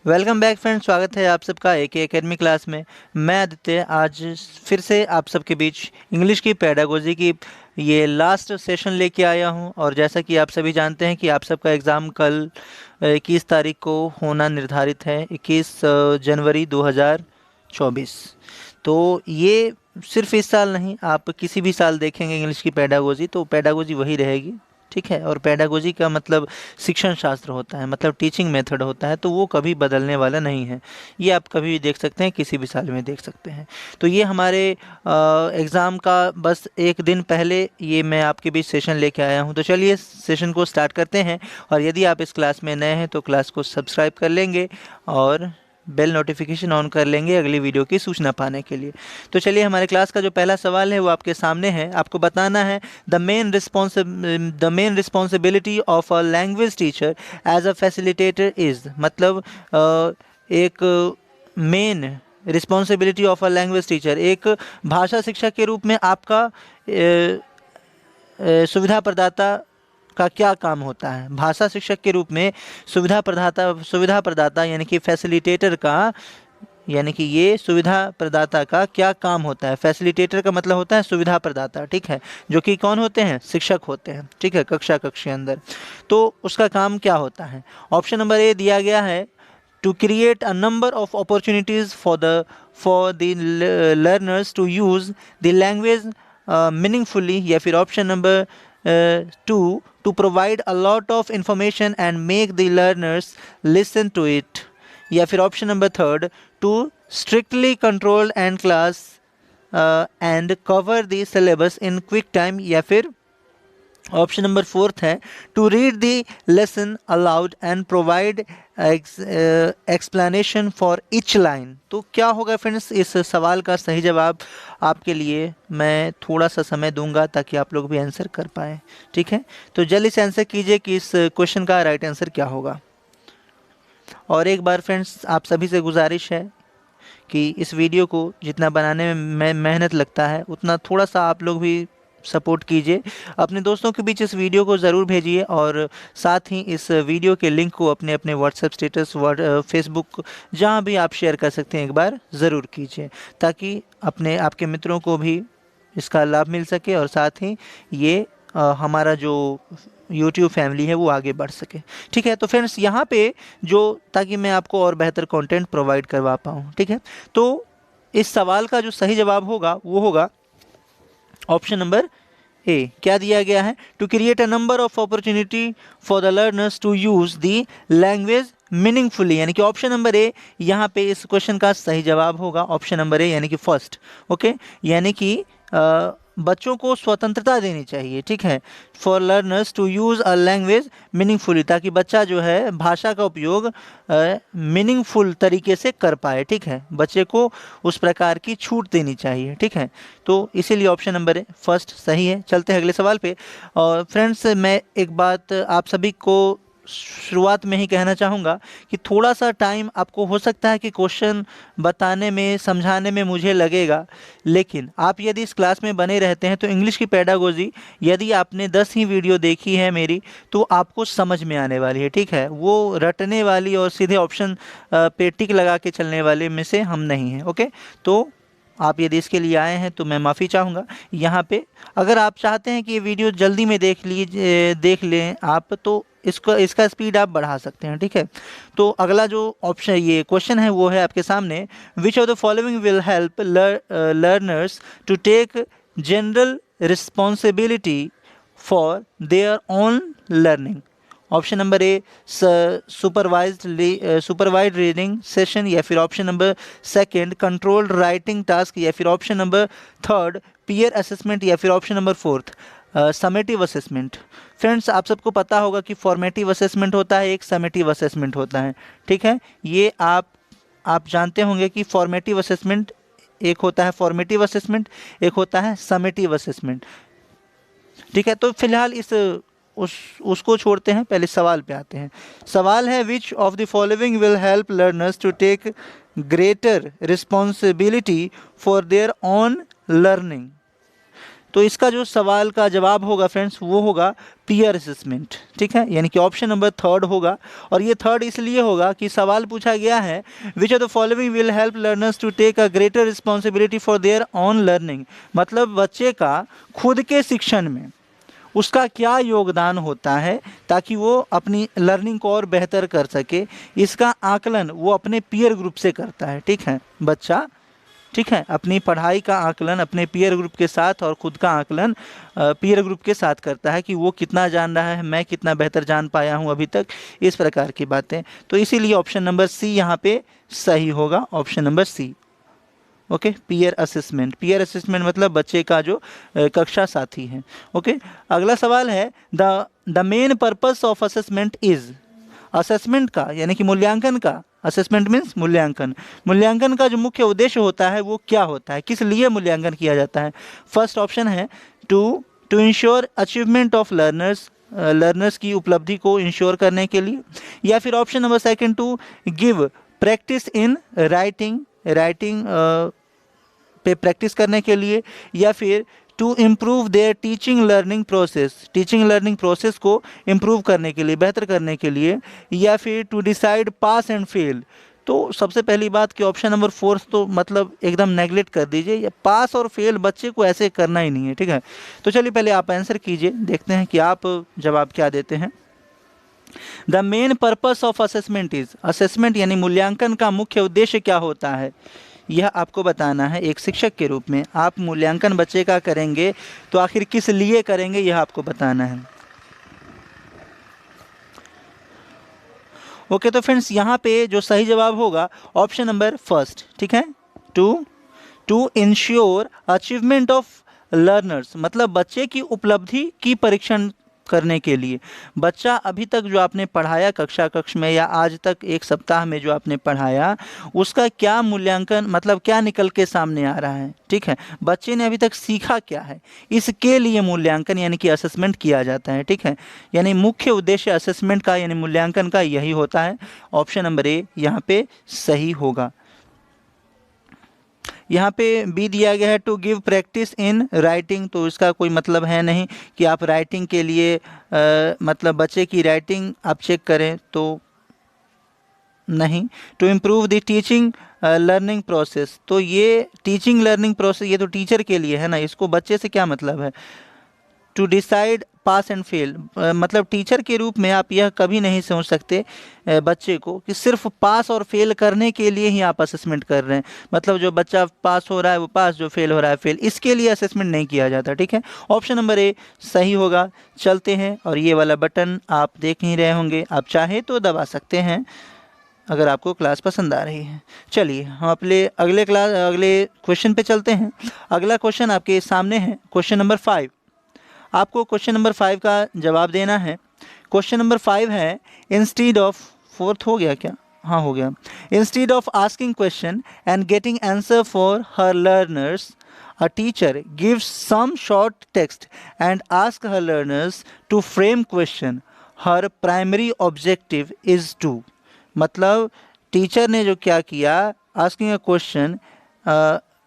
Welcome back friends, स्वागत है आप सबका एक एकेडमी क्लास में। मैं आदित्य आज फिर से आप सबके बीच इंग्लिश की पेडागोजी की ये लास्ट सेशन लेके आया हूं। और जैसा कि आप सभी जानते हैं कि आप सबका एग्ज़ाम कल 21 तारीख को होना निर्धारित है, 21 जनवरी 2024। तो ये सिर्फ इस साल नहीं, आप किसी भी साल देखेंगे इंग्लिश की पेडागोजी तो पेडागोजी वही रहेगी, ठीक है। और पेडागोजी का मतलब शिक्षण शास्त्र होता है, मतलब टीचिंग मेथड होता है, तो वो कभी बदलने वाला नहीं है। ये आप कभी भी देख सकते हैं, किसी भी साल में देख सकते हैं। तो ये हमारे एग्ज़ाम का बस एक दिन पहले ये मैं आपके बीच सेशन लेके आया हूँ। तो चलिए सेशन को स्टार्ट करते हैं। और यदि आप इस क्लास में नए हैं तो क्लास को सब्सक्राइब कर लेंगे और बेल नोटिफिकेशन ऑन कर लेंगे अगली वीडियो की सूचना पाने के लिए। तो चलिए हमारे क्लास का जो पहला सवाल है वो आपके सामने है। आपको बताना है the main responsibility of a language teacher as a facilitator is, मतलब एक main responsibility of a language teacher, एक भाषा शिक्षक के रूप में आपका सुविधा प्रदाता का क्या काम होता है। भाषा शिक्षक के रूप में सुविधा प्रदाता यानी कि फैसिलिटेटर का, यानी कि ये सुविधा प्रदाता का क्या काम होता है। फैसिलिटेटर का मतलब होता है सुविधा प्रदाता, ठीक है, जो कि कौन होते हैं, शिक्षक होते हैं, ठीक है, कक्षा कक्ष के अंदर। तो उसका काम क्या होता है। ऑप्शन नंबर ए दिया गया है, to create a number of opportunities for the learners to use the language meaningfully, या फिर option number two provide a lot of information and make the learners listen to it, या फिर option number third, to strictly control and class and cover the syllabus in quick time, या फिर option number fourth है, to read the lesson aloud and provide explanation for each line. तो क्या होगा friends, इस सवाल का सही जवाब आपके लिए मैं थोड़ा सा समय दूंगा ताकि आप लोग भी आंसर कर पाएँ, ठीक है। तो जल्दी से आंसर कीजिए कि इस क्वेश्चन का राइट आंसर क्या होगा। और एक बार फ्रेंड्स आप सभी से गुजारिश है कि इस वीडियो को जितना बनाने में मेहनत लगता है उतना थोड़ा सा आप लोग भी सपोर्ट कीजिए। अपने दोस्तों के बीच इस वीडियो को ज़रूर भेजिए और साथ ही इस वीडियो के लिंक को अपने अपने व्हाट्सएप स्टेटस, फेसबुक, जहाँ भी आप शेयर कर सकते हैं एक बार ज़रूर कीजिए, ताकि अपने आपके मित्रों को भी इसका लाभ मिल सके और साथ ही ये हमारा जो YouTube फैमिली है वो आगे बढ़ सके, ठीक है। तो फ्रेंड्स यहाँ पे जो, ताकि मैं आपको और बेहतर कंटेंट प्रोवाइड करवा पाऊँ, ठीक है। तो इस सवाल का जो सही जवाब होगा वो होगा ऑप्शन नंबर ए। क्या दिया गया है, to create a number of opportunity for the learners to use the language meaningfully, यानी कि ऑप्शन नंबर ए यहाँ पे इस क्वेश्चन का सही जवाब होगा। ऑप्शन नंबर ए यानी कि फर्स्ट, ओके, यानी कि बच्चों को स्वतंत्रता देनी चाहिए, ठीक है, for learners to use a language meaningfully, ताकि बच्चा जो है भाषा का उपयोग मीनिंगफुल तरीके से कर पाए, ठीक है, बच्चे को उस प्रकार की छूट देनी चाहिए, ठीक है। तो इसीलिए ऑप्शन नंबर फर्स्ट सही है। चलते हैं अगले सवाल पे। और फ्रेंड्स मैं एक बात आप सभी को शुरुआत में ही कहना चाहूँगा कि थोड़ा सा टाइम आपको हो सकता है कि क्वेश्चन बताने में, समझाने में मुझे लगेगा, लेकिन आप यदि इस क्लास में बने रहते हैं तो इंग्लिश की पेडागोजी यदि आपने 10 ही वीडियो देखी है मेरी तो आपको समझ में आने वाली है, ठीक है। वो रटने वाली और सीधे ऑप्शन पे टिक लगा के चलने वाले में से हम नहीं हैं, ओके। तो आप यदि इसके लिए आए हैं तो मैं माफ़ी चाहूँगा। यहाँ पे अगर आप चाहते हैं कि ये वीडियो जल्दी में देख लें आप, तो इसका स्पीड आप बढ़ा सकते हैं, ठीक है। तो अगला जो ऑप्शन, ये क्वेश्चन है वो है आपके सामने, which of the following will help learners to take general responsibility for their own learning. Option number A supervised reading session, या फिर option number second controlled writing task, या फिर option number third peer assessment, या फिर option number fourth summative assessment. Friends आप सबको पता होगा कि फॉर्मेटिव असेसमेंट होता है, एक समेटिव असेसमेंट होता है, ठीक है। ये आप जानते होंगे कि फॉर्मेटिव असेसमेंट एक होता है, फॉर्मेटिव असेसमेंट एक होता है समेटिव असेसमेंट, ठीक है। तो फिलहाल उसको छोड़ते हैं, पहले सवाल पे आते हैं। सवाल है, which of the following will help learners to take greater responsibility for their own learning. तो इसका जो सवाल का जवाब होगा फ्रेंड्स वो होगा पीयर असेसमेंट, ठीक है, यानी कि ऑप्शन नंबर थर्ड होगा। और ये थर्ड इसलिए होगा कि सवाल पूछा गया है which of the following will help learners to take a greater responsibility for their own learning, मतलब बच्चे का खुद के शिक्षण में उसका क्या योगदान होता है ताकि वो अपनी लर्निंग को और बेहतर कर सके, इसका आकलन वो अपने पीयर ग्रुप से करता है, ठीक है बच्चा, ठीक है, अपनी पढ़ाई का आकलन अपने पीयर ग्रुप के साथ और खुद का आकलन पीयर ग्रुप के साथ करता है कि वो कितना जान रहा है, मैं कितना बेहतर जान पाया हूँ अभी तक, इस प्रकार की बातें। तो इसीलिए ऑप्शन नंबर सी यहाँ पे सही होगा, option number C. Okay, peer assessment, peer assessment मतलब बच्चे का जो कक्षा साथी है। ओके, अगला सवाल है the main purpose of assessment is, assessment का यानी कि मूल्यांकन का, असेसमेंट मीन्स मूल्यांकन, मूल्यांकन का जो मुख्य उद्देश्य होता है वो क्या होता है, किस लिए मूल्यांकन किया जाता है। फर्स्ट ऑप्शन है to ensure achievement of learners, learners की उपलब्धि को इंश्योर करने के लिए, या फिर option number second to give practice in writing, writing पे प्रैक्टिस करने के लिए, या फिर to improve their teaching learning process, teaching learning process को इम्प्रूव करने के लिए, बेहतर करने के लिए, या फिर to decide pass and fail. तो सबसे पहली बात कि ऑप्शन नंबर फोर्थ तो मतलब एकदम नेगलेक्ट कर दीजिए, या पास और फेल बच्चे को ऐसे करना ही नहीं है, ठीक है। तो चलिए पहले आप आंसर कीजिए, देखते हैं कि आप जवाब क्या देते हैं। The main purpose of assessment is, assessment यानी मूल्यांकन का मुख्य उद्देश्य क्या होता है, यह आपको बताना है। एक शिक्षक के रूप में आप मूल्यांकन बच्चे का करेंगे तो आखिर किस लिए करेंगे यह आपको बताना है। ओके, तो फ्रेंड्स यहाँ पे जो सही जवाब होगा ऑप्शन नंबर फर्स्ट, ठीक है, to ensure achievement of learners, मतलब बच्चे की उपलब्धि की परीक्षण करने के लिए। बच्चा अभी तक जो आपने पढ़ाया कक्ष में या आज तक एक सप्ताह में जो आपने पढ़ाया उसका क्या मूल्यांकन, मतलब क्या निकल के सामने आ रहा है, ठीक है, बच्चे ने अभी तक सीखा क्या है, इसके लिए मूल्यांकन यानी कि असेसमेंट किया जाता है, ठीक है। यानी मुख्य उद्देश्य असेसमेंट का यानी मूल्यांकन का यही होता है। ऑप्शन नंबर ए यहाँ पे सही होगा। यहाँ पे बी दिया गया है to give practice in writing, तो इसका कोई मतलब है नहीं कि आप राइटिंग के लिए मतलब बच्चे की राइटिंग आप चेक करें, तो नहीं। To improve the teaching learning process, तो ये टीचिंग लर्निंग प्रोसेस ये तो टीचर के लिए है ना, इसको बच्चे से क्या मतलब है। To decide pass and fail, मतलब टीचर के रूप में आप यह कभी नहीं सोच सकते बच्चे को कि सिर्फ पास और फेल करने के लिए ही आप असेसमेंट कर रहे हैं, मतलब जो बच्चा पास हो रहा है वो पास, जो फेल हो रहा है फेल, इसके लिए असेसमेंट नहीं किया जाता, ठीक है। ऑप्शन नंबर ए सही होगा। चलते हैं, और ये वाला बटन आप देख ही रहे होंगे, आप चाहे तो दबा सकते हैं अगर आपको क्लास पसंद आ रही है। चलिए हम अपने अगले क्वेश्चन पे चलते हैं। अगला क्वेश्चन आपके सामने है, क्वेश्चन नंबर 5। आपको क्वेश्चन नंबर 5 का जवाब देना है। क्वेश्चन नंबर 5 है इंस्टीड ऑफ, फोर्थ हो गया क्या, हाँ हो गया। Instead of asking question and getting answer for her learners, a teacher gives some short text and asks her learners to frame question. Her primary objective is to, मतलब teacher ने जो क्या किया, asking a question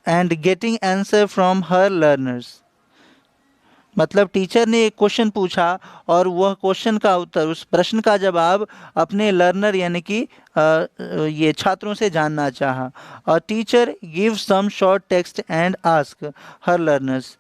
and getting answer from her learners, मतलब teacher ने एक question पूछा और वह क्वेश्चन का उत्तर, उस प्रश्न का जवाब अपने लर्नर यानी कि ये छात्रों से जानना चाहा। और teacher give some short text and ask her learners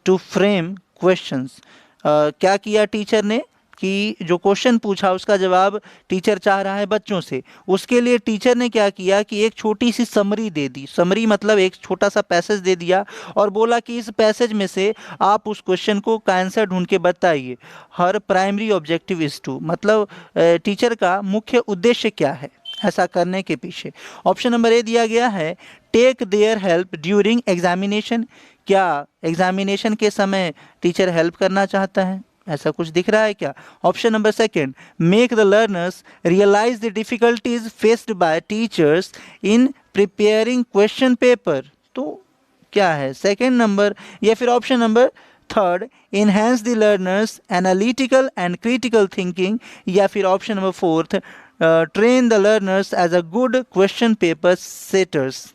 to frame questions. क्या किया टीचर ने कि जो क्वेश्चन पूछा उसका जवाब टीचर चाह रहा है बच्चों से, उसके लिए टीचर ने क्या किया कि एक छोटी सी समरी दे दी। समरी मतलब एक छोटा सा पैसेज दे दिया और बोला कि इस पैसेज में से आप उस क्वेश्चन को का आंसर ढूंढ के बताइए। हर प्राइमरी ऑब्जेक्टिव इज टू, मतलब टीचर का मुख्य उद्देश्य क्या है ऐसा करने के पीछे। ऑप्शन नंबर ए दिया गया है take their help during examination, क्या एग्जामिनेशन के समय टीचर हेल्प करना चाहता है, ऐसा कुछ दिख रहा है क्या। Option number second make the learners realise the difficulties faced by teachers in preparing question paper, तो क्या है सेकंड नंबर। या फिर option number third enhance the learners analytical and critical thinking, या फिर option number fourth train the learners as a good question paper setters.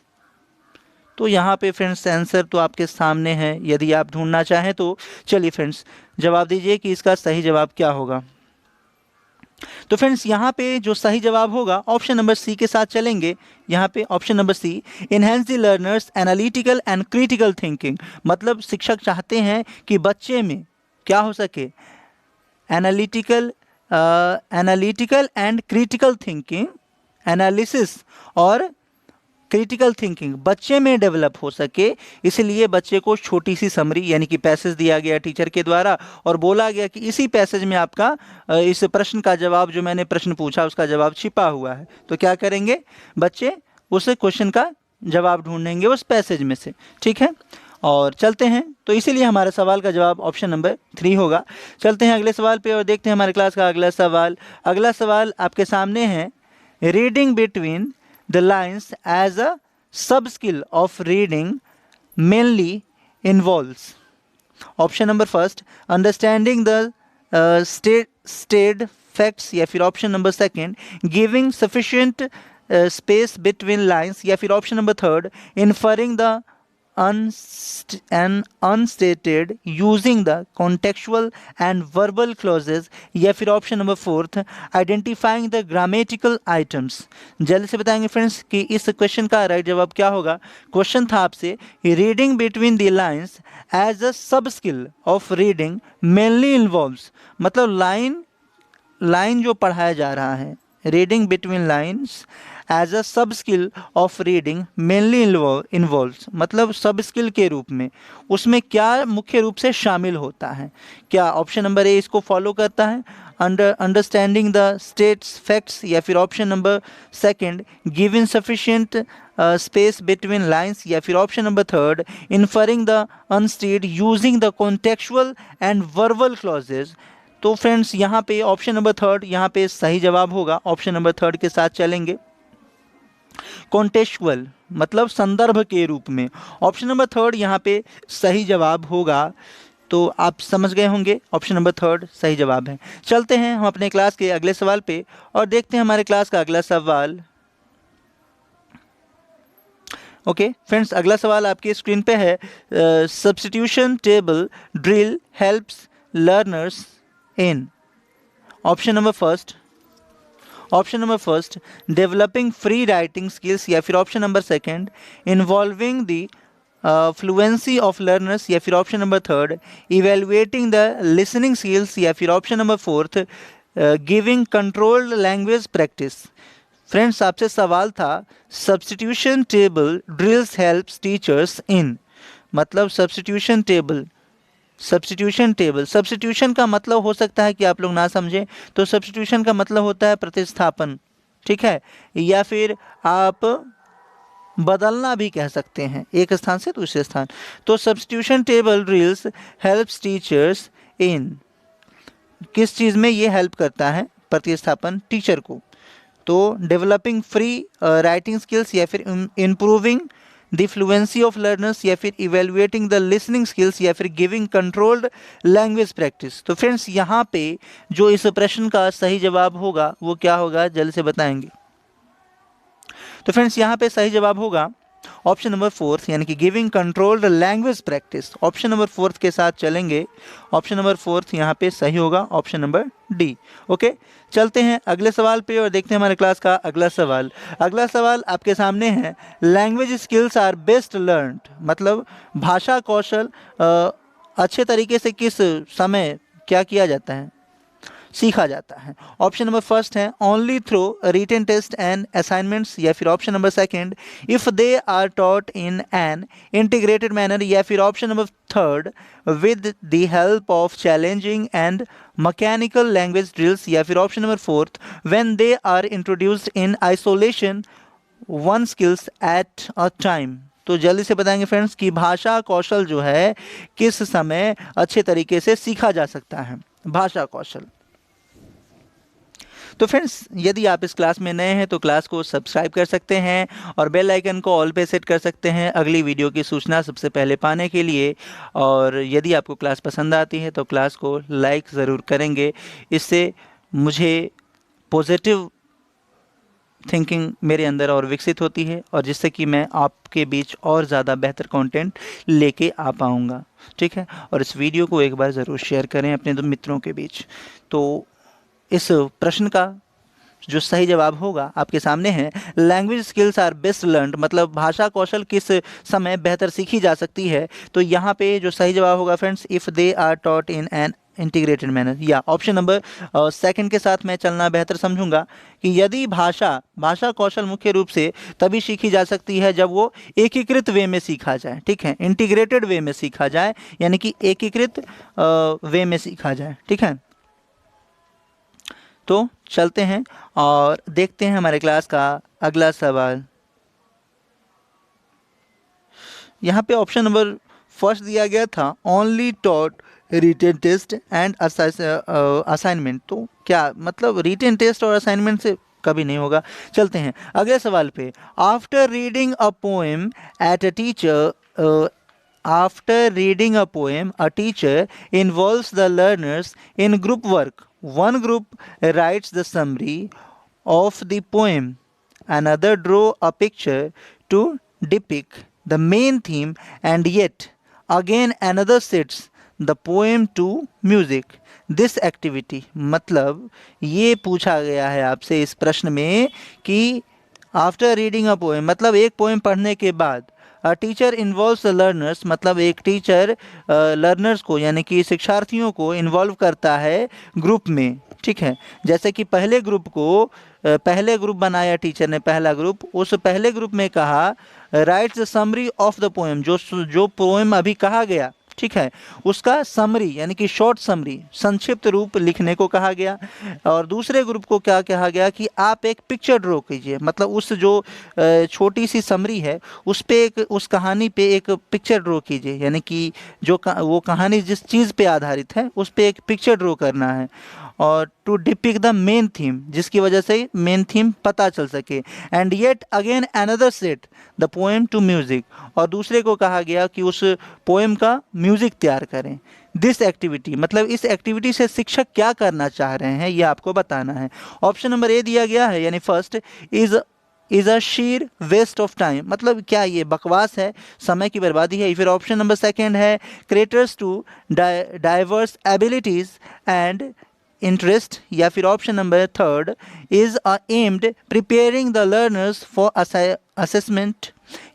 तो यहाँ पे फ्रेंड्स आंसर तो आपके सामने है, यदि आप ढूंढना चाहें तो। चलिए फ्रेंड्स जवाब दीजिए कि इसका सही जवाब क्या होगा। तो फ्रेंड्स यहाँ पे जो सही जवाब होगा ऑप्शन नंबर सी के साथ चलेंगे। यहाँ पे option number C, enhance the learners analytical and critical thinking. मतलब शिक्षक चाहते हैं कि बच्चे में क्या हो सके, analytical and critical thinking, analysis और क्रिटिकल थिंकिंग बच्चे में डेवलप हो सके। इसलिए बच्चे को छोटी सी समरी यानी कि पैसेज दिया गया टीचर के द्वारा और बोला गया कि इसी पैसेज में आपका इस प्रश्न का जवाब, जो मैंने प्रश्न पूछा उसका जवाब छिपा हुआ है। तो क्या करेंगे, बच्चे उस क्वेश्चन का जवाब ढूंढेंगे उस पैसेज में से। ठीक है, और चलते हैं। तो इसीलिए हमारे सवाल का जवाब ऑप्शन नंबर 3 होगा। चलते हैं अगले सवाल पे और देखते हैं हमारे क्लास का अगला सवाल। अगला सवाल आपके सामने है, reading between the lines as a sub skill of reading mainly involves option number first, understanding the stated facts, या फिर option number second, giving sufficient space between lines, या फिर option number third, inferring the unstated using the contextual and verbal clauses, या फिर option number fourth, identifying the grammatical items. जल्दी से बताएंगे friends कि इस क्वेश्चन का राइट जवाब क्या होगा। क्वेश्चन था आपसे, reading between the lines as a sub skill of reading mainly involves, मतलब लाइन जो पढ़ाया जा रहा है, reading between lines as a sub skill of reading mainly involves, मतलब सब स्किल के रूप में उसमें क्या मुख्य रूप से शामिल होता है। क्या ऑप्शन नंबर ए इसको फॉलो करता है, अंडरस्टैंडिंग द स्टेट्स फैक्ट्स, या फिर option number second, giving sufficient space between lines, या फिर option number third, inferring the unstated using the contextual and verbal clauses. तो फ्रेंड्स यहाँ पे ऑप्शन नंबर थर्ड यहाँ पे सही जवाब होगा। ऑप्शन नंबर थर्ड के साथ चलेंगे, कॉन्टेक्चुअल मतलब संदर्भ के रूप में। ऑप्शन नंबर थर्ड यहाँ पे सही जवाब होगा। तो आप समझ गए होंगे ऑप्शन नंबर थर्ड सही जवाब है। चलते हैं हम अपने क्लास के अगले सवाल पे और देखते हैं हमारे क्लास का अगला सवाल। ओके फ्रेंड्स, अगला सवाल आपकी स्क्रीन पे है, substitution table drill helps learners इन option number first, developing free writing skills, या फिर option number second, involving the fluency of learners, या फिर option number third, evaluating the listening skills, या फिर option number fourth, giving controlled language practice. Friends आपसे सवाल था, substitution table drills helps teachers in, मतलब सब्स्टिट्यूशन का मतलब हो सकता है कि आप लोग ना समझें, तो सब्स्टिट्यूशन का मतलब होता है प्रतिस्थापन, ठीक है, या फिर आप बदलना भी कह सकते हैं एक स्थान से दूसरे स्थान। तो substitution table drills helps teachers in, किस चीज़ में ये हेल्प करता है प्रतिस्थापन टीचर को। तो डेवलपिंग फ्री राइटिंग स्किल्स, या फिर improving the fluency of learners, या फिर इवेलुएटिंग द लिसनिंग स्किल्स, या फिर गिविंग कंट्रोल्ड लैंग्वेज प्रैक्टिस। तो फ्रेंड्स यहाँ पे जो इस प्रश्न का सही जवाब होगा वो क्या होगा, जल्द से बताएंगे। तो फ्रेंड्स यहाँ पे सही जवाब होगा ऑप्शन नंबर फोर्थ, यानी कि giving controlled language practice. Option number fourth के साथ चलेंगे। ऑप्शन नंबर फोर्थ यहाँ पे सही होगा, ऑप्शन नंबर डी। ओके, चलते हैं अगले सवाल पे और देखते हैं हमारे क्लास का अगला सवाल। अगला सवाल आपके सामने है, language skills are best learned, मतलब भाषा कौशल अच्छे तरीके से किस समय क्या किया जाता है, सीखा जाता है। ऑप्शन नंबर फर्स्ट है, only through written test and assignments, या फिर option number second, if they are taught in an integrated manner, या फिर option number third, with the help of challenging and mechanical language drills, या फिर option number fourth, when they are introduced in isolation one skills at a time. तो जल्दी से बताएंगे friends कि भाषा कौशल जो है किस समय अच्छे तरीके से सीखा जा सकता है, भाषा कौशल। तो फ्रेंड्स यदि आप इस क्लास में नए हैं तो क्लास को सब्सक्राइब कर सकते हैं और बेल आइकन को ऑल पे सेट कर सकते हैं अगली वीडियो की सूचना सबसे पहले पाने के लिए। और यदि आपको क्लास पसंद आती है तो क्लास को लाइक ज़रूर करेंगे, इससे मुझे पॉजिटिव थिंकिंग मेरे अंदर और विकसित होती है, और जिससे कि मैं आपके बीच और ज़्यादा बेहतर कंटेंट लेके आ पाऊँगा। ठीक है, और इस वीडियो को एक बार ज़रूर शेयर करें अपने दो मित्रों के बीच। तो इस प्रश्न का जो सही जवाब होगा आपके सामने है, language skills are best learned, मतलब भाषा कौशल किस समय बेहतर सीखी जा सकती है। तो यहाँ पे जो सही जवाब होगा friends, if they are taught in an integrated manner, या ऑप्शन नंबर सेकंड के साथ मैं चलना बेहतर समझूंगा कि यदि भाषा कौशल मुख्य रूप से तभी सीखी जा सकती है जब वो एकीकृत वे में सीखा जाए। ठीक है, इंटीग्रेटेड वे में सीखा जाए, यानी कि एकीकृत वे में सीखा जाए। ठीक है, तो चलते हैं और देखते हैं हमारे क्लास का अगला सवाल। यहाँ पे ऑप्शन नंबर फर्स्ट दिया गया था, only taught written test and assignment. तो क्या मतलब रिटन टेस्ट और असाइनमेंट से कभी नहीं होगा। चलते हैं अगले सवाल पे। After reading a poem at a teacher After reading a poem, a teacher involves the learners in group work. One group writes the summary of the poem, another draw a picture to depict the main theme, and yet again another sets the poem to music. This activity, मतलब ये पूछा गया है आपसे इस प्रश्न में कि आफ्टर रीडिंग अ पोएम मतलब एक पोएम पढ़ने के बाद, टीचर इन्वॉल्व्स द लर्नर्स मतलब एक टीचर लर्नर्स को यानी कि शिक्षार्थियों को इन्वॉल्व करता है ग्रुप में। ठीक है, जैसे कि पहले ग्रुप बनाया टीचर ने, पहला ग्रुप, उस पहले ग्रुप में कहा rights the summary of the poem, जो पोएम अभी कहा गया, ठीक है, उसका समरी यानी कि शॉर्ट समरी, संक्षिप्त रूप लिखने को कहा गया। और दूसरे ग्रुप को क्या कहा गया कि आप एक पिक्चर ड्रॉ कीजिए, मतलब उस जो छोटी सी समरी है उस पे उस कहानी पे एक पिक्चर ड्रॉ कीजिए, यानी कि वो कहानी जिस चीज़ पे आधारित है उस पे एक पिक्चर ड्रॉ करना है। और to depict the main theme, जिसकी वजह से मेन थीम पता चल सके। And yet again another set the poem to music, और दूसरे को कहा गया कि उस पोएम का म्यूजिक तैयार करें। दिस एक्टिविटी मतलब इस एक्टिविटी से शिक्षक क्या करना चाह रहे हैं ये आपको बताना है। ऑप्शन नंबर ए दिया गया है, यानी first is a sheer waste of time, मतलब क्या ये बकवास है, समय की बर्बादी है। फिर ऑप्शन नंबर सेकेंड है creators to diverse abilities and interest, या फिर option number third is aimed preparing the learners for assessment,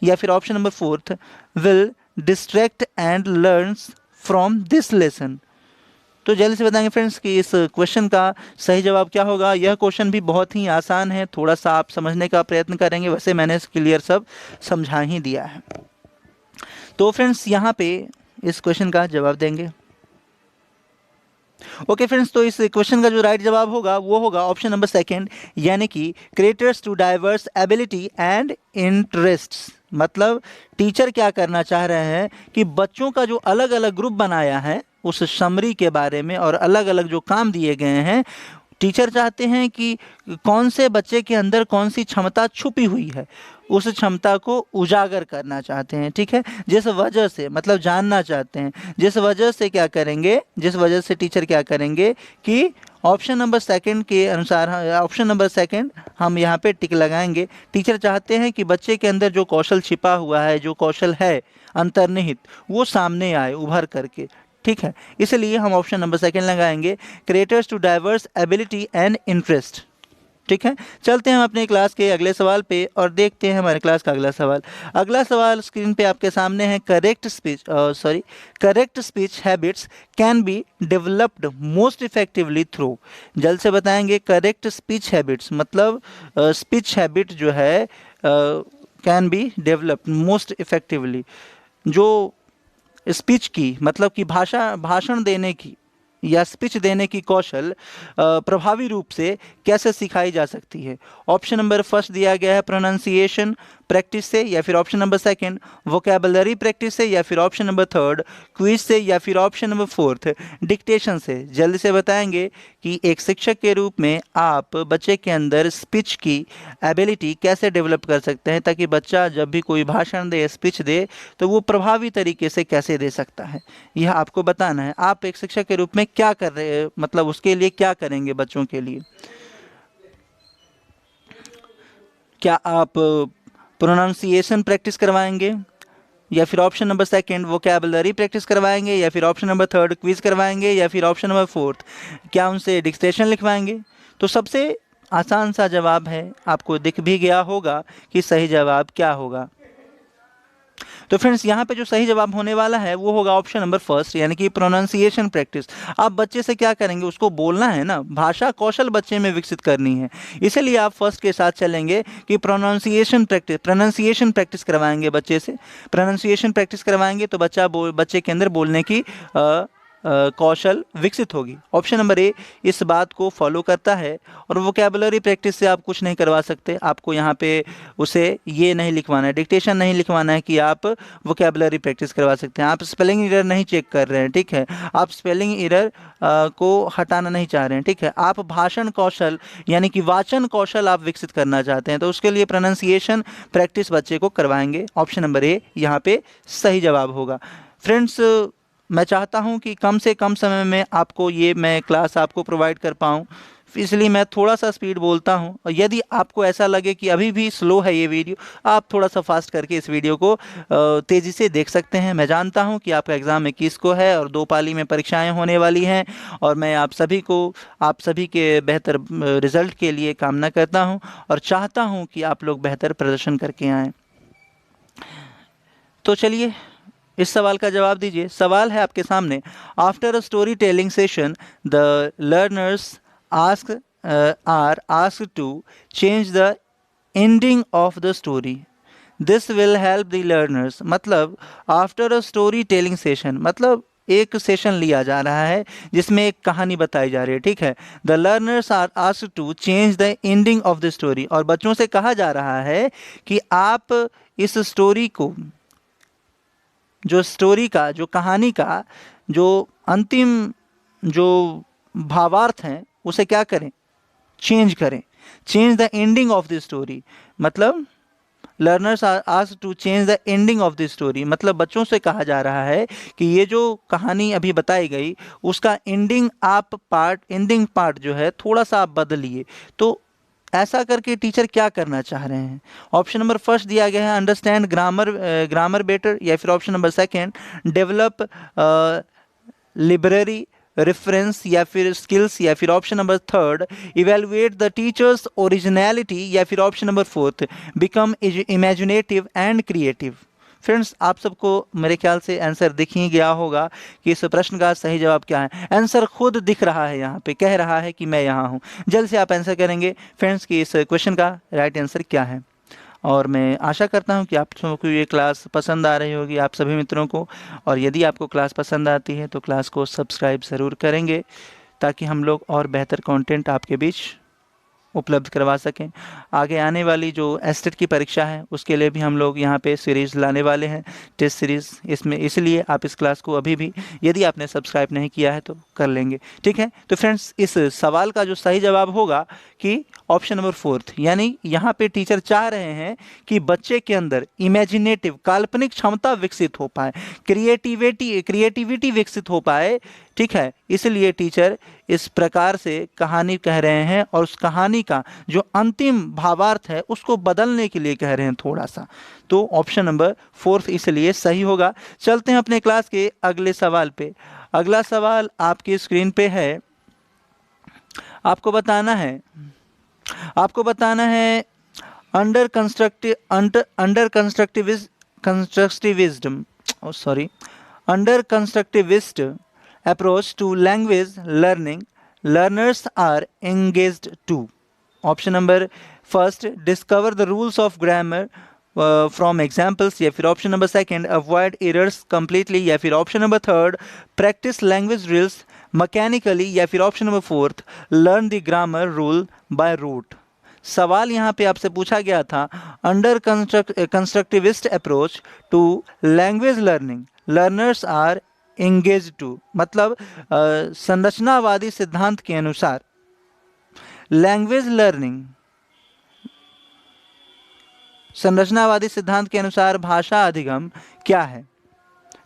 या फिर option number fourth will distract and learns from this lesson. तो जल्दी से बताएंगे फ्रेंड्स कि इस क्वेश्चन का सही जवाब क्या होगा। यह क्वेश्चन भी बहुत ही आसान है, थोड़ा सा आप समझने का प्रयत्न करेंगे, वैसे मैंने क्लियर सब समझा ही दिया है। तो फ्रेंड्स यहाँ पे इस क्वेश्चन का जवाब देंगे। ओके फ्रेंड्स, तो इस क्वेश्चन का जो राइट जवाब होगा वो होगा ऑप्शन नंबर सेकेंड, यानी कि creators to diverse ability and interests. मतलब टीचर क्या करना चाह रहे हैं कि बच्चों का जो अलग अलग ग्रुप बनाया है उस समरी के बारे में और अलग अलग जो काम दिए गए हैं, टीचर चाहते हैं कि कौन से बच्चे के अंदर कौन सी क्षमता छुपी हुई है उस क्षमता को उजागर करना चाहते हैं। ठीक है, जिस वजह से मतलब जानना चाहते हैं, जिस वजह से क्या करेंगे, जिस वजह से टीचर क्या करेंगे कि ऑप्शन नंबर सेकंड के अनुसार, ऑप्शन नंबर सेकंड हम यहाँ पे टिक लगाएंगे। टीचर चाहते हैं कि बच्चे के अंदर जो कौशल छिपा हुआ है, जो कौशल है अंतर्निहित, वो सामने आए उभर करके। ठीक है, इसलिए हम ऑप्शन नंबर सेकंड लगाएंगे, creators to diverse ability and interest. ठीक है, चलते हैं हम अपने क्लास के अगले सवाल पे और देखते हैं हमारे क्लास का अगला सवाल। अगला सवाल स्क्रीन पे आपके सामने है, correct speech habits can be developed most effectively through. जल्द से बताएंगे करेक्ट स्पीच हैबिट्स मतलब स्पीच हैबिट जो है can be developed most effectively, जो स्पीच की मतलब कि भाषण देने की या स्पीच देने की कौशल प्रभावी रूप से कैसे सिखाई जा सकती है। ऑप्शन नंबर फर्स्ट दिया गया है प्रोनाउंसिएशन प्रैक्टिस से, या फिर option number second vocabulary practice से, या फिर ऑप्शन नंबर थर्ड क्विज से, या फिर ऑप्शन नंबर फोर्थ डिक्टेशन से। जल्दी से बताएंगे कि एक शिक्षक के रूप में आप बच्चे के अंदर स्पीच की एबिलिटी कैसे डेवलप कर सकते हैं ताकि बच्चा जब भी कोई भाषण दे, स्पीच दे, तो वो प्रभावी तरीके से कैसे दे सकता है, यह आपको बताना है। आप एक शिक्षक के रूप में क्या कर रहे हैं, मतलब उसके लिए क्या करेंगे बच्चों के लिए। क्या आप प्रोनाउंसिएशन प्रैक्टिस करवाएंगे, या फिर option number second vocabulary practice करवाएंगे, या फिर ऑप्शन नंबर थर्ड क्विज करवाएंगे, या फिर ऑप्शन नंबर फोर्थ क्या उनसे डिक्टेशन लिखवाएंगे? तो सबसे आसान सा जवाब है, आपको दिख भी गया होगा कि सही जवाब क्या होगा। तो फ्रेंड्स यहाँ पे जो सही जवाब होने वाला है वो होगा ऑप्शन नंबर फर्स्ट, यानी कि प्रोनाउंसिएशन प्रैक्टिस। आप बच्चे से क्या करेंगे, उसको बोलना है ना, भाषा कौशल बच्चे में विकसित करनी है, इसीलिए आप फर्स्ट के साथ चलेंगे कि प्रोनाउंसिएशन प्रैक्टिस करवाएंगे बच्चे से। प्रोनाउंसिएशन प्रैक्टिस करवाएंगे तो बच्चे के अंदर बोलने की कौशल विकसित होगी। ऑप्शन नंबर ए इस बात को फॉलो करता है। और वोकैबुलरी प्रैक्टिस से आप कुछ नहीं करवा सकते, आपको यहाँ पे उसे ये नहीं लिखवाना है, डिक्टेशन नहीं लिखवाना है कि आप वोकैबुलरी प्रैक्टिस करवा सकते हैं। आप स्पेलिंग एरर नहीं चेक कर रहे हैं, ठीक है, आप स्पेलिंग एरर को हटाना नहीं चाह रहे हैं, ठीक है, आप भाषण कौशल यानी कि वाचन कौशल आप विकसित करना चाहते हैं, तो उसके लिए प्रोनाउंसिएशन प्रैक्टिस बच्चे को करवाएंगे। ऑप्शन नंबर ए यहाँ पे सही जवाब होगा। फ्रेंड्स मैं चाहता हूं कि कम से कम समय में आपको मैं क्लास आपको प्रोवाइड कर पाऊं, इसलिए मैं थोड़ा सा स्पीड बोलता हूं। और यदि आपको ऐसा लगे कि अभी भी स्लो है ये वीडियो, आप थोड़ा सा फास्ट करके इस वीडियो को तेज़ी से देख सकते हैं। मैं जानता हूं कि आपका एग्ज़ाम 21 को है और 2 पाली में परीक्षाएं होने वाली हैं, और मैं आप सभी के बेहतर रिजल्ट के लिए कामना करता हूँ और चाहता हूँ कि आप लोग बेहतर प्रदर्शन करके आएँ। तो चलिए इस सवाल का जवाब दीजिए। सवाल है आपके सामने, after a story telling session the learners are asked to change the ending of the story, this will help the learners. मतलब after a story telling session, मतलब एक सेशन लिया जा रहा है जिसमें एक कहानी बताई जा रही है, ठीक है। The learners are asked to change the ending of the story, और बच्चों से कहा जा रहा है कि आप इस स्टोरी को, जो स्टोरी का, जो कहानी का जो अंतिम जो भावार्थ हैं उसे क्या करें, चेंज करें। Change the ending of the story, मतलब learners are asked to change the ending of the story, मतलब बच्चों से कहा जा रहा है कि ये जो कहानी अभी बताई गई उसका एंडिंग पार्ट जो है थोड़ा सा आप बदलिए। तो ऐसा करके टीचर क्या करना चाह रहे हैं? ऑप्शन नंबर फर्स्ट दिया गया है अंडरस्टैंड ग्रामर बेटर, या फिर option number second develop library reference या फिर स्किल्स, या फिर option number third evaluate the teachers originality, या फिर option number fourth become imaginative and creative. Friends आप सबको मेरे ख्याल से आंसर दिख ही गया होगा कि इस प्रश्न का सही जवाब क्या है। आंसर खुद दिख रहा है, यहाँ पे कह रहा है कि मैं यहाँ हूँ। जल्द से आप आंसर करेंगे फ्रेंड्स कि इस क्वेश्चन का राइट आंसर क्या है। और मैं आशा करता हूँ कि आप सबों को ये क्लास पसंद आ रही होगी, आप सभी मित्रों को। और यदि आपको क्लास पसंद आती है तो क्लास को सब्सक्राइब ज़रूर करेंगे, ताकि हम लोग और बेहतर कंटेंट आपके बीच उपलब्ध करवा सकें। आगे आने वाली जो एस्टेट की परीक्षा है उसके लिए भी हम लोग यहाँ पे सीरीज़ लाने वाले हैं, टेस्ट सीरीज़, इसमें इसलिए आप इस क्लास को अभी भी यदि आपने सब्सक्राइब नहीं किया है तो कर लेंगे, ठीक है। तो फ्रेंड्स इस सवाल का जो सही जवाब होगा कि ऑप्शन नंबर फोर्थ, यानी यहाँ पे टीचर चाह रहे हैं कि बच्चे के अंदर इमेजिनेटिव काल्पनिक क्षमता विकसित हो पाए, क्रिएटिविटी विकसित हो पाए, ठीक है। इसलिए टीचर इस प्रकार से कहानी कह रहे हैं और उस कहानी का जो अंतिम भावार्थ है उसको बदलने के लिए कह रहे हैं थोड़ा सा। तो ऑप्शन नंबर फोर्थ इसलिए सही होगा। चलते हैं अपने क्लास के अगले सवाल पे। अगला सवाल आपकी स्क्रीन पे है। आपको बताना है under constructivist approach to language learning, learners are engaged to. Option number first discover the rules of grammar from examples, या फिर option number second avoid errors completely, या फिर option number third practice language drills mechanically, या फिर option number fourth learn the grammar rule by rote। सवाल यहाँ पे आपसे पूछा गया था under constructivist approach to language learning learners are engage to, मतलब संरचनावादी सिद्धांत के अनुसार संरचनावादी सिद्धांत के अनुसार भाषा अधिगम क्या है?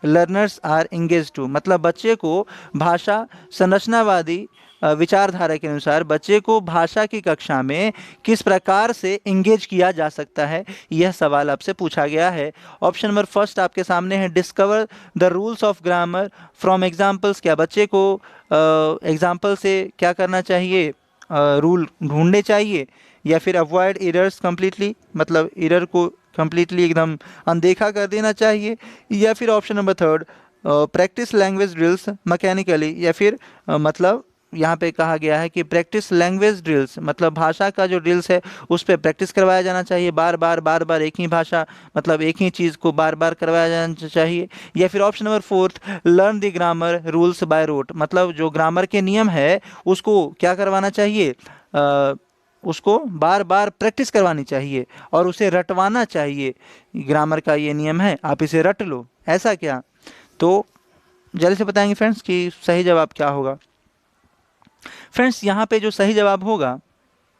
लर्नर्स आर एंगेज टू, मतलब बच्चे को भाषा संरचनावादी विचारधारा के अनुसार बच्चे को भाषा की कक्षा में किस प्रकार से इंगेज किया जा सकता है, यह सवाल आपसे पूछा गया है। ऑप्शन नंबर फर्स्ट आपके सामने है, discover the rules of grammar from examples. क्या बच्चे को एग्जाम्पल से क्या करना चाहिए, रूल ढूंढने चाहिए, या फिर अवॉइड एरर्स कम्प्लीटली, मतलब एरर को कम्प्लीटली एकदम अनदेखा कर देना चाहिए, या फिर option number third, practice language drills mechanically, या फिर मतलब यहाँ पे कहा गया है कि प्रैक्टिस लैंग्वेज ड्रिल्स, मतलब भाषा का जो ड्रिल्स है उस पर प्रैक्टिस करवाया जाना चाहिए, बार बार एक ही भाषा, मतलब एक ही चीज़ को बार बार करवाया जाना चाहिए, या फिर option number fourth, learn the grammar rules by rote, मतलब जो ग्रामर के नियम है उसको क्या करवाना चाहिए, उसको बार बार प्रैक्टिस करवानी चाहिए और उसे रटवाना चाहिए। ग्रामर का ये नियम है, आप इसे रट लो, ऐसा क्या? तो जल्दी से बताएंगे फ्रेंड्स कि सही जवाब क्या होगा। फ्रेंड्स यहाँ पे जो सही जवाब होगा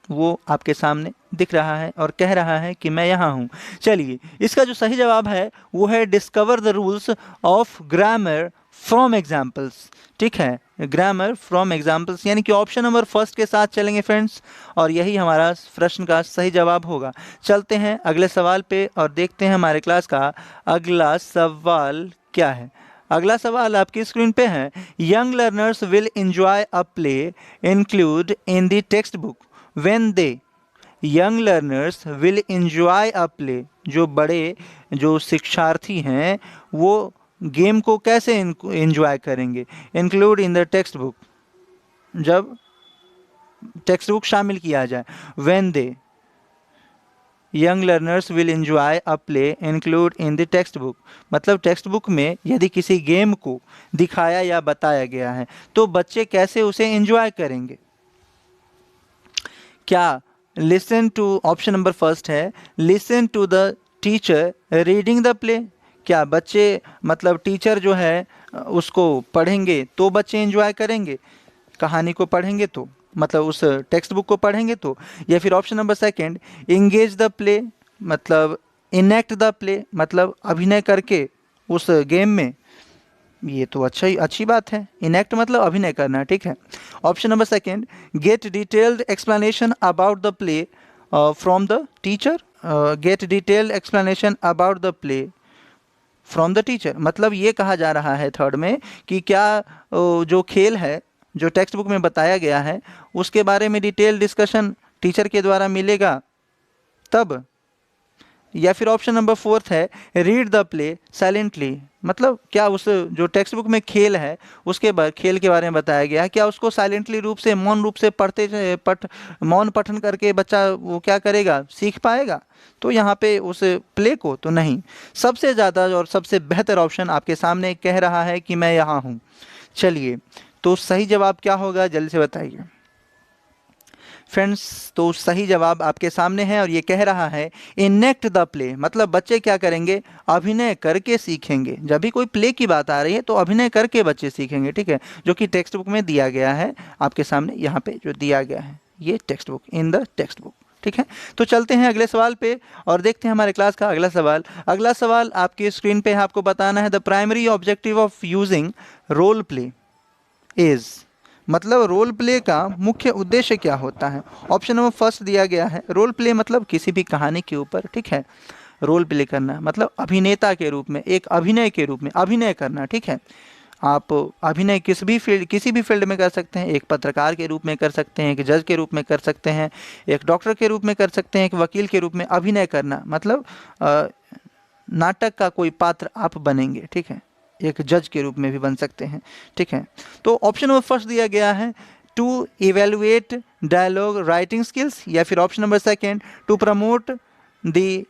वो आपके सामने दिख रहा है और कह रहा है कि मैं यहाँ हूँ। चलिए, इसका जो सही जवाब है वो है discover the rules of grammar from examples. ठीक है, ग्रामर फ्रॉम एग्जाम्पल्स, यानी कि ऑप्शन नंबर फर्स्ट के साथ चलेंगे फ्रेंड्स, और यही हमारा प्रश्न का सही जवाब होगा। चलते हैं अगले सवाल पे और देखते हैं हमारे क्लास का अगला सवाल क्या है। अगला सवाल आपकी स्क्रीन पे है, young learners will enjoy a play include in the text book when they. Young learners will enjoy a play, जो बड़े जो शिक्षार्थी हैं वो गेम को कैसे एंजॉय करेंगे, include in the text book, जब टेक्स्ट बुक शामिल किया जाए। When they, young learners will enjoy a play include in the text book, मतलब टेक्स्ट बुक में यदि किसी गेम को दिखाया या बताया गया है तो बच्चे कैसे उसे एंजॉय करेंगे। क्या listen to, option number first है, listen to the teacher reading the play. क्या बच्चे मतलब टीचर जो है उसको पढ़ेंगे तो बच्चे एंजॉय करेंगे, कहानी को पढ़ेंगे तो, मतलब उस टेक्स्ट बुक को पढ़ेंगे तो, या फिर option number second, engage the play, मतलब इनेक्ट द प्ले, मतलब अभिनय करके उस गेम में। ये तो अच्छी बात है, इनेक्ट मतलब अभिनय करना। ठीक है, option number second, get detailed explanation about the play from the teacher. Get detailed explanation about the play from the teacher, मतलब ये कहा जा रहा है थर्ड में कि क्या जो खेल है जो टेक्स्ट बुक में बताया गया है उसके बारे में डिटेल डिस्कशन टीचर के द्वारा मिलेगा तब, या फिर ऑप्शन नंबर फोर्थ है, रीड द प्ले साइलेंटली, मतलब क्या उस जो टेक्स्ट बुक में खेल है उसके खेल के बारे में बताया गया है, क्या उसको साइलेंटली रूप से, मौन रूप से मौन पठन करके बच्चा वो क्या करेगा, सीख पाएगा। तो यहाँ पे उस प्ले को तो नहीं। सबसे ज़्यादा और सबसे बेहतर ऑप्शन आपके सामने कह रहा है कि मैं यहाँ हूँ। चलिए, तो सही जवाब क्या होगा जल्दी से बताइए फ्रेंड्स। तो सही जवाब आपके सामने है और ये कह रहा है इनेक्ट द प्ले, मतलब बच्चे क्या करेंगे, अभिनय करके सीखेंगे। जब भी कोई प्ले की बात आ रही है तो अभिनय करके बच्चे सीखेंगे। ठीक है, जो कि टेक्स्ट बुक में दिया गया है आपके सामने, यहाँ पे जो दिया गया है ये text book, in the text book. ठीक है, तो चलते हैं अगले सवाल पे और देखते हैं हमारे क्लास का अगला सवाल। अगला सवाल आपकी स्क्रीन पे है, आपको बताना है the primary objective of using role play is, मतलब रोल प्ले का मुख्य उद्देश्य क्या होता है। ऑप्शन नंबर फर्स्ट दिया गया है, रोल प्ले मतलब किसी भी कहानी के ऊपर, ठीक है, रोल प्ले करना मतलब अभिनेता के रूप में, एक अभिनय के रूप में अभिनय करना। ठीक है, आप अभिनय किसी भी फील्ड में कर सकते हैं, एक पत्रकार के रूप में कर सकते हैं, एक जज के रूप में कर सकते हैं, एक डॉक्टर के रूप में कर सकते हैं, एक वकील के रूप में। अभिनय करना मतलब नाटक का कोई पात्र आप बनेंगे। ठीक है, एक जज के रूप में भी बन सकते हैं। ठीक है, तो ऑप्शन नंबर फर्स्ट दिया गया है to evaluate dialogue writing skills, या फिर option number second to promote the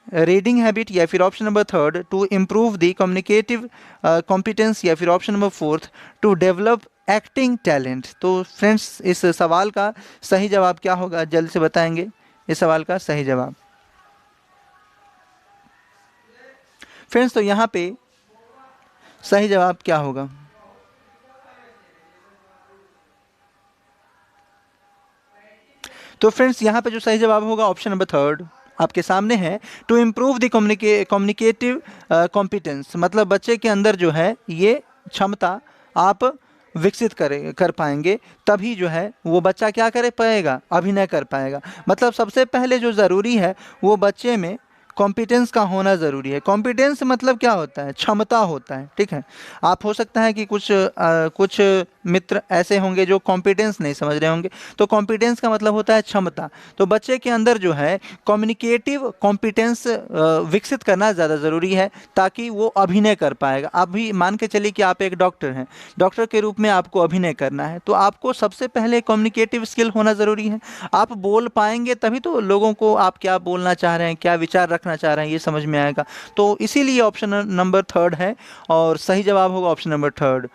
reading habit, या फिर option number third to improve the communicative competence, या फिर option number fourth to develop acting talent. तो फ्रेंड्स, इस सवाल का सही जवाब क्या होगा जल्द से बताएंगे इस सवाल का सही जवाब। फ्रेंड्स, तो यहाँ पे सही जवाब क्या होगा। तो फ्रेंड्स, यहाँ पे जो सही जवाब होगा ऑप्शन नंबर थर्ड आपके सामने है, to improve the communicative competence, मतलब बच्चे के अंदर जो है ये क्षमता आप विकसित कर पाएंगे, तभी जो है वो बच्चा क्या कर पाएगा, अभिनय कर पाएगा। मतलब सबसे पहले जो ज़रूरी है वो बच्चे में कॉम्पिटेंस का होना ज़रूरी है। कॉम्पिटेंस मतलब क्या होता है, क्षमता होता है, ठीक है। आप हो सकता है कि कुछ मित्र ऐसे होंगे जो कॉम्पिटेंस नहीं समझ रहे होंगे। तो कॉम्पिटेंस का मतलब होता है क्षमता। तो बच्चे के अंदर जो है कम्युनिकेटिव कॉम्पिटेंस विकसित करना ज़्यादा ज़रूरी है, ताकि वो अभिनय कर पाएगा। आप भी मान के चलिए कि आप एक डॉक्टर हैं, डॉक्टर के रूप में आपको अभिनय करना है, तो आपको सबसे पहले कम्युनिकेटिव स्किल होना ज़रूरी है। आप बोल पाएंगे तभी तो लोगों को आप क्या बोलना चाह रहे हैं, क्या विचार रखना चाह रहे हैं, ये समझ में आएगा। तो इसीलिए ऑप्शन नंबर थर्ड है और सही जवाब होगा ऑप्शन नंबर थर्ड,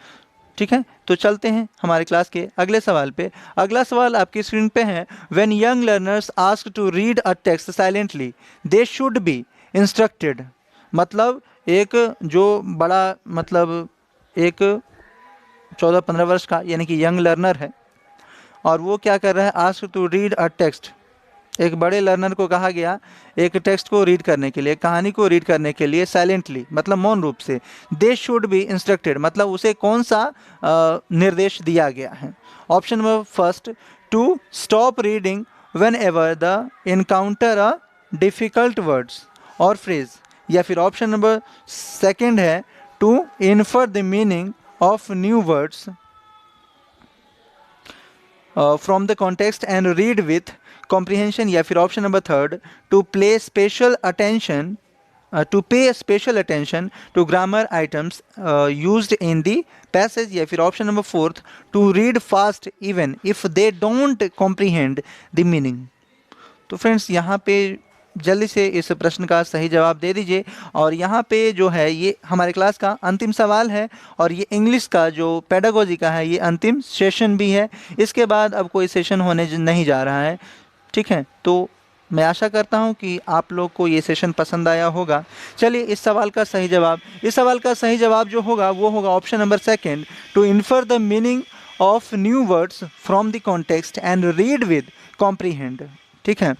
ठीक है। तो चलते हैं हमारे क्लास के अगले सवाल पे। अगला सवाल आपकी स्क्रीन पे है, when young learners ask to read a text silently they should be instructed. मतलब एक जो बड़ा मतलब एक 14-15 वर्ष का यानी कि यंग लर्नर है और वो क्या कर रहा है, ask to read a text. एक बड़े लर्नर को कहा गया एक टेक्स्ट को रीड करने के लिए, कहानी को रीड करने के लिए साइलेंटली मतलब मौन रूप से। दे शुड बी इंस्ट्रक्टेड मतलब उसे कौन सा निर्देश दिया गया है। Option number first, to stop reading whenever the encounter a difficult words और फ्रेज, या फिर ऑप्शन नंबर सेकेंड है, to infer the meaning of new words from the context and read with comprehension, या फिर option number third, to play special attention to pay special attention to grammar items used in the passage, या फिर option number fourth, to read fast even if they don't comprehend the meaning. तो friends यहाँ पे जल्दी से इस प्रश्न का सही जवाब दे दीजिए। और यहाँ पे जो है ये हमारे क्लास का अंतिम सवाल है और ये इंग्लिश का जो पेडागोजी का है ये अंतिम सेशन भी है। इसके बाद अब कोई सेशन होने नहीं जा रहा है, ठीक है। तो मैं आशा करता हूँ कि आप लोग को ये सेशन पसंद आया होगा। चलिए इस सवाल का सही जवाब जो होगा वो होगा option number second, to infer the meaning of new words from the context and read with comprehend, ठीक है।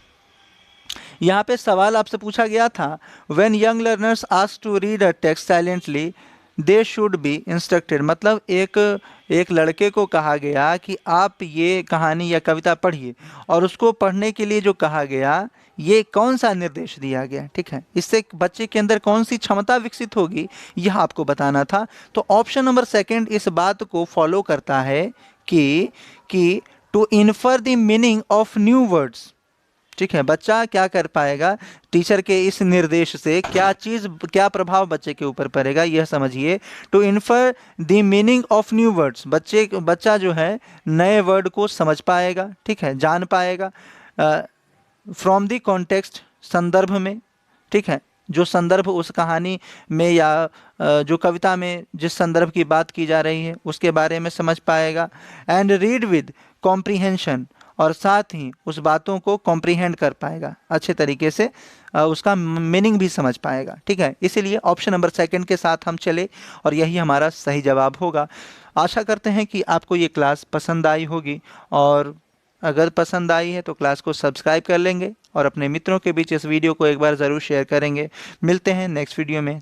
यहाँ पे सवाल आपसे पूछा गया था, when young learners ask to read a text silently they should be instructed मतलब एक लड़के को कहा गया कि आप ये कहानी या कविता पढ़िए, और उसको पढ़ने के लिए जो कहा गया ये कौन सा निर्देश दिया गया, ठीक है। इससे बच्चे के अंदर कौन सी क्षमता विकसित होगी यह आपको बताना था। तो ऑप्शन नंबर सेकंड इस बात को फॉलो करता है कि to infer the meaning of new words, ठीक है। बच्चा क्या कर पाएगा, टीचर के इस निर्देश से क्या प्रभाव बच्चे के ऊपर पड़ेगा यह समझिए। To infer the meaning of new words बच्चा जो है नए वर्ड को समझ पाएगा, ठीक है, जान पाएगा। फ्रॉम द कॉन्टेक्स्ट संदर्भ में, ठीक है, जो संदर्भ उस कहानी में या जो कविता में जिस संदर्भ की बात की जा रही है उसके बारे में समझ पाएगा। एंड रीड विद कॉम्प्रीहेंशन और साथ ही उस बातों को कॉम्प्रीहेंड कर पाएगा, अच्छे तरीके से उसका मीनिंग भी समझ पाएगा, ठीक है। इसीलिए ऑप्शन नंबर सेकंड के साथ हम चले और यही हमारा सही जवाब होगा। आशा करते हैं कि आपको ये क्लास पसंद आई होगी, और अगर पसंद आई है तो क्लास को सब्सक्राइब कर लेंगे और अपने मित्रों के बीच इस वीडियो को एक बार ज़रूर शेयर करेंगे। मिलते हैं नेक्स्ट वीडियो में,